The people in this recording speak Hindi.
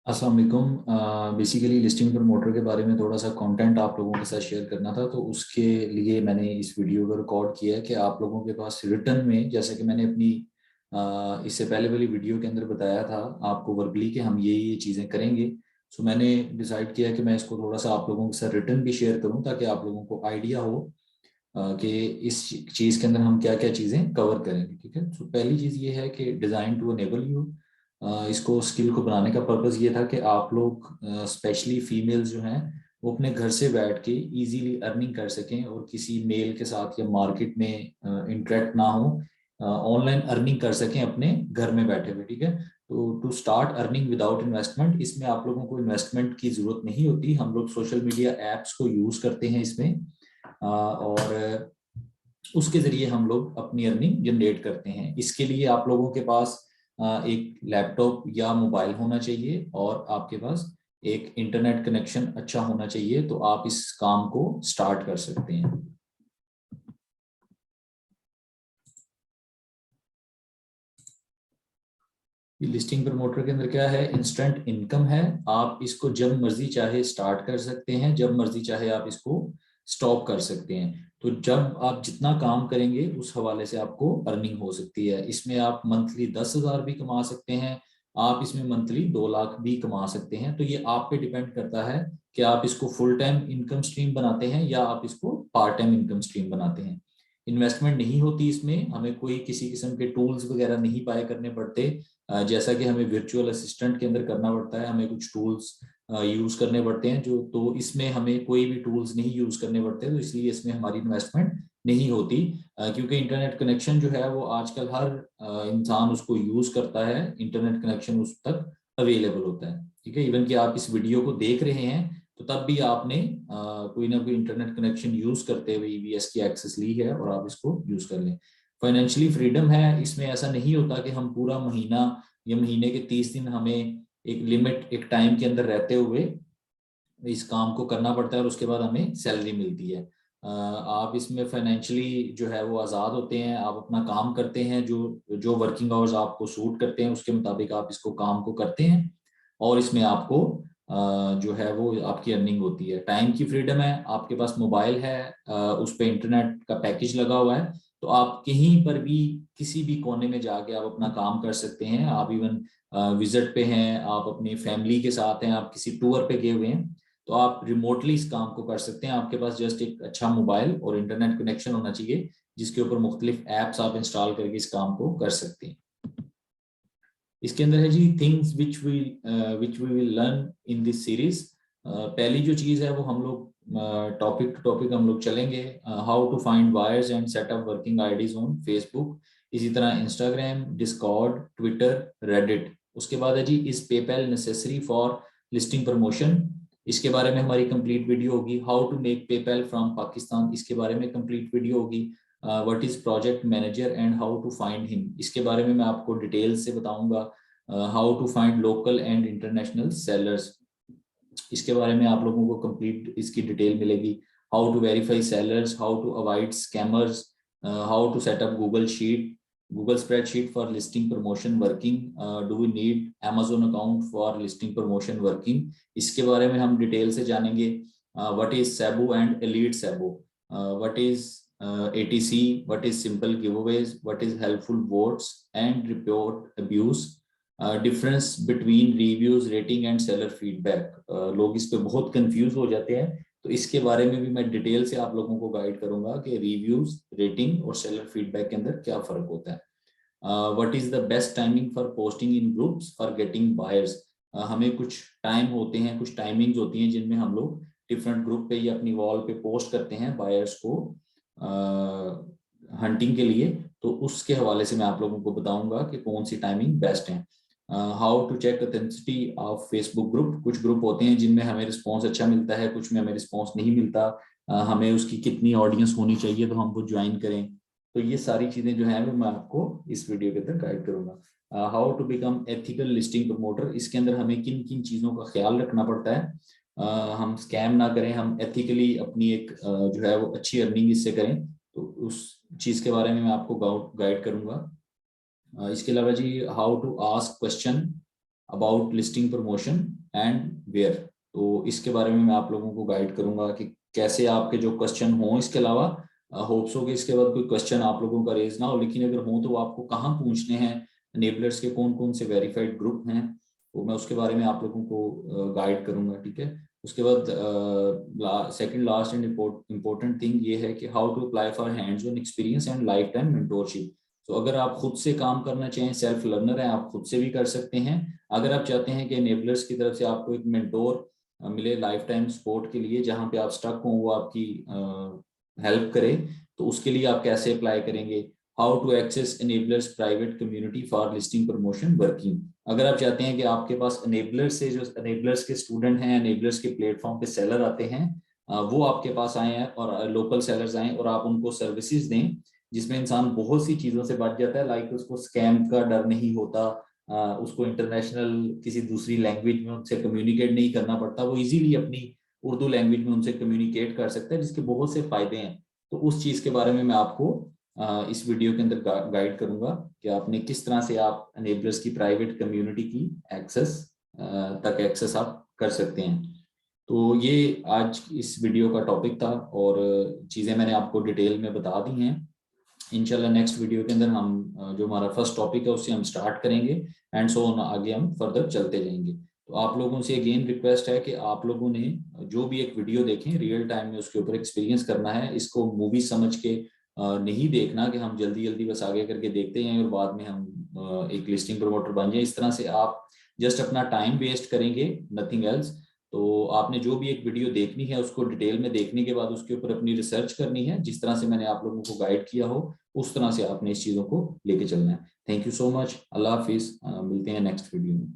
अस्सलाम वालेकुम। बेसिकली लिस्टिंग प्रमोटर के बारे में थोड़ा सा कंटेंट आप लोगों के साथ शेयर करना था, तो उसके लिए मैंने इस वीडियो को रिकॉर्ड किया है कि आप लोगों के पास रिटर्न में, जैसे कि मैंने अपनी इससे पहले वाली वीडियो के अंदर बताया था आपको वर्बली कि हम ये चीज़ें करेंगे। सो मैंने डिसाइड किया कि मैं इसको थोड़ा सा आप लोगों के साथ रिटर्न भी शेयर करूँ ताकि आप लोगों को आइडिया हो कि इस चीज़ के अंदर हम क्या क्या चीज़ें कवर करेंगे। ठीक है, तो पहली चीज़ ये है कि डिज़ाइन टू अनेबल यू, इसको स्किल को बनाने का पर्पस ये था कि आप लोग स्पेशली फीमेल्स जो हैं वो अपने घर से बैठ के इजीली अर्निंग कर सकें और किसी मेल के साथ या मार्केट में इंटरेक्ट ना हो, ऑनलाइन अर्निंग कर सकें अपने घर में बैठे हुए। ठीक है, तो to start earning without investment, इसमें आप लोगों को इन्वेस्टमेंट की जरूरत नहीं होती। हम लोग सोशल मीडिया एप्स को यूज करते हैं इसमें, और उसके जरिए हम लोग अपनी अर्निंग जनरेट करते हैं। इसके लिए आप लोगों के पास एक लैपटॉप या मोबाइल होना चाहिए और आपके पास एक इंटरनेट कनेक्शन अच्छा होना चाहिए, तो आप इस काम को स्टार्ट कर सकते हैं। लिस्टिंग प्रमोटर के अंदर क्या है, इंस्टेंट इनकम है। आप इसको जब मर्जी चाहे स्टार्ट कर सकते हैं, जब मर्जी चाहे आप इसको स्टॉप कर सकते हैं। तो जब आप जितना काम करेंगे उस हवाले से आपको अर्निंग हो सकती है। इसमें आप मंथली 10,000 भी कमा सकते हैं, आप इसमें मंथली 2 लाख भी कमा सकते हैं। तो ये आप पे डिपेंड करता है कि आप इसको फुल टाइम इनकम स्ट्रीम बनाते हैं या आप इसको पार्ट टाइम इनकम स्ट्रीम बनाते हैं। इन्वेस्टमेंट नहीं होती इसमें, हमें कोई किसी किस्म के टूल्स वगैरह नहीं पाए करने पड़ते। जैसा कि हमें वर्चुअल असिस्टेंट के अंदर करना पड़ता है, हमें कुछ टूल्स यूज करने पड़ते हैं, जो तो इसमें हमें कोई भी टूल्स नहीं यूज करने पड़ते, तो इसलिए इसमें हमारी इन्वेस्टमेंट नहीं होती। क्योंकि इंटरनेट कनेक्शन जो है वो आजकल हर इंसान उसको यूज करता है, इंटरनेट कनेक्शन उस तक अवेलेबल होता है। ठीक है, इवन कि आप इस वीडियो को देख रहे हैं तो तब भी आपने कोई ना कोई इंटरनेट कनेक्शन यूज करते हुए ईवीएस की एक्सेस ली है और आप इसको यूज कर लें। फाइनेंशियली फ्रीडम है, इसमें ऐसा नहीं होता कि हम पूरा महीना या महीने के 30 दिन हमें एक लिमिट, एक टाइम के अंदर रहते हुए इस काम को करना पड़ता है और उसके बाद हमें सैलरी मिलती है। आप इसमें फाइनेंशियली जो है वो आज़ाद होते हैं, आप अपना काम करते हैं, जो जो वर्किंग आवर्स आपको सूट करते हैं उसके मुताबिक आप इसको काम को करते हैं और इसमें आपको जो है वो आपकी अर्निंग होती है। टाइम की फ्रीडम है, आपके पास मोबाइल है, उस पर इंटरनेट का पैकेज लगा हुआ है, तो आप कहीं पर भी किसी भी कोने में जाके आप अपना काम कर सकते हैं। आप इवन विजिट पे हैं, आप अपनी फैमिली के साथ हैं, आप किसी टूर पे गए हुए हैं, तो आप रिमोटली इस काम को कर सकते हैं। आपके पास जस्ट एक अच्छा मोबाइल और इंटरनेट कनेक्शन होना चाहिए जिसके ऊपर मुख्तलिफ एप्स आप इंस्टॉल करके इस काम को कर सकते हैं। इसके अंदर है जी things which we will learn in this series. पहली जो चीज़ है वो हम लोग टॉपिक टू टॉपिक हम लोग चलेंगे। How to find buyers and set up working IDs on Facebook, इसी तरह इंस्टाग्राम, डिस्कॉर्ड, ट्विटर, रेडिट। उसके बाद है जी is PayPal necessary for listing promotion, इसके बारे में हमारी कंप्लीट वीडियो होगी। How to make PayPal from Pakistan, इसके बारे में कंप्लीट वीडियो होगी। What is project manager and how to find him, इसके बारे में मैं आपको डिटेल्स से बताऊंगा। How to find local and international sellers, इसके बारे में आप लोगों को कंप्लीट इसकी डिटेल मिलेगी। How to verify sellers, how to avoid scammers, how to set up Google sheet, Google spreadsheet for listing promotion working, do we need Amazon account for listing promotion working, इसके बारे में हम डिटेल से जानेंगे। What is sebo and elite sebo, what is ATC, what is simple giveaways, what is helpful votes and report abuse, difference between reviews, rating and seller feedback. लोग इस पे बहुत कंफ्यूज हो जाते हैं, तो इसके बारे में भी मैं डिटेल से आप लोगों को गाइड करूंगा कि रिव्यूज, रेटिंग और सेलर फीडबैक के अंदर क्या फर्क होता है। What is the best timing for posting in groups for getting buyers, हमें कुछ टाइम होते हैं, कुछ टाइमिंग्स होती हैं जिनमें हम लोग डिफरेंट ग्रुप पे या अपनी वॉल पे पोस्ट करते हैं बायर्स को हंटिंग के लिए, तो उसके हवाले से मैं आप लोगों को बताऊंगा कि कौन सी टाइमिंग बेस्ट है। How to check authenticity of Facebook group, कुछ ग्रुप होते हैं जिनमें हमें रिस्पॉन्स अच्छा मिलता है, कुछ में हमें रिस्पॉन्स नहीं मिलता, हमें उसकी कितनी ऑडियंस होनी चाहिए तो हम वो ज्वाइन करें। तो ये सारी चीजें जो है वो मैं आपको इस वीडियो के अंदर गाइड करूंगा। How to become ethical listing promoter, इसके अंदर हमें किन किन चीजों का ख्याल रखना पड़ता है, हम स्कैम ना करें, हम एथिकली अपनी एक जो है वो अच्छी अर्निंग इससे करें, तो उस चीज के बारे में मैं आपको गाइड करूंगा। इसके अलावा जी how to ask question, about listing promotion and where. तो इसके बारे में मैं आप लोगों को गाइड करूंगा कि कैसे आपके जो क्वेश्चन हो, इसके अलावा होप्स हो कि इसके बाद कोई क्वेश्चन आप लोगों का रेज ना हो, लेकिन अगर हो तो आपको कहाँ पूछने हैं, एनेबलर्स के कौन कौन से वेरीफाइड ग्रुप हैं, तो मैं उसके बारे में आप लोगों को गाइड करूंगा, ठीक है। उसके बाद second last and important thing ये है कि how to apply for hands on experience and lifetime mentorship. तो अगर आप खुद से काम करना चाहें, सेल्फ लर्नर हैं, आप खुद से भी कर सकते हैं। अगर आप चाहते हैं कि एनेबलर्स की तरफ से आपको एक मेंटोर मिले लाइफ टाइम सपोर्ट के लिए, जहां पे आप स्टक हो वो आपकी हेल्प करे, तो उसके लिए आप कैसे अप्लाई करेंगे। How to access enablers private community for listing promotion working. अगर आप चाहते हैं कि आपके पास एनेबलर्स से, जो एनेबलर्स के स्टूडेंट हैं, एनेबलर्स के प्लेटफॉर्म पे सेलर आते हैं, वो आपके पास आए हैं और लोकल सेलर्स आए और आप उनको सर्विसेज दें, जिसमें इंसान बहुत सी चीजों से बच जाता है। लाइक उसको स्कैम का डर नहीं होता, उसको इंटरनेशनल किसी दूसरी लैंग्वेज में उनसे कम्युनिकेट नहीं करना पड़ता, वो इजीली अपनी उर्दू लैंग्वेज में उनसे कम्युनिकेट कर सकता है, जिसके बहुत से फायदे हैं। तो उस चीज के बारे में मैं आपको इस वीडियो के अंदर गाइड करूंगा कि आपने किस तरह से आप एनेबलर्स की प्राइवेट कम्युनिटी की एक्सेस आप कर सकते हैं। तो ये आज इस वीडियो का टॉपिक था और चीज़ें मैंने आपको डिटेल में बता दी हैं। इंशाल्लाह नेक्स्ट वीडियो के अंदर हम जो हमारा फर्स्ट टॉपिक है उससे हम स्टार्ट करेंगे एंड सो ऑन, आगे हम फर्दर चलते जाएंगे। तो आप लोगों से अगेन रिक्वेस्ट है कि आप लोगों ने जो भी एक वीडियो देखें रियल टाइम में उसके ऊपर एक्सपीरियंस करना है। इसको मूवी समझ के नहीं देखना कि हम जल्दी जल्दी बस आगे करके देखते हैं और बाद में हम एक लिस्टिंग प्रमोटर बन जाए। इस तरह से आप जस्ट अपना टाइम वेस्ट करेंगे, नथिंग एल्स। तो आपने जो भी एक वीडियो देखनी है उसको डिटेल में देखने के बाद उसके ऊपर अपनी रिसर्च करनी है, जिस तरह से मैंने आप लोगों को गाइड किया हो उस तरह से आपने इस चीज़ों को लेके चलना है। थैंक यू सो मच, अल्लाह हाफिज, मिलते हैं नेक्स्ट वीडियो में।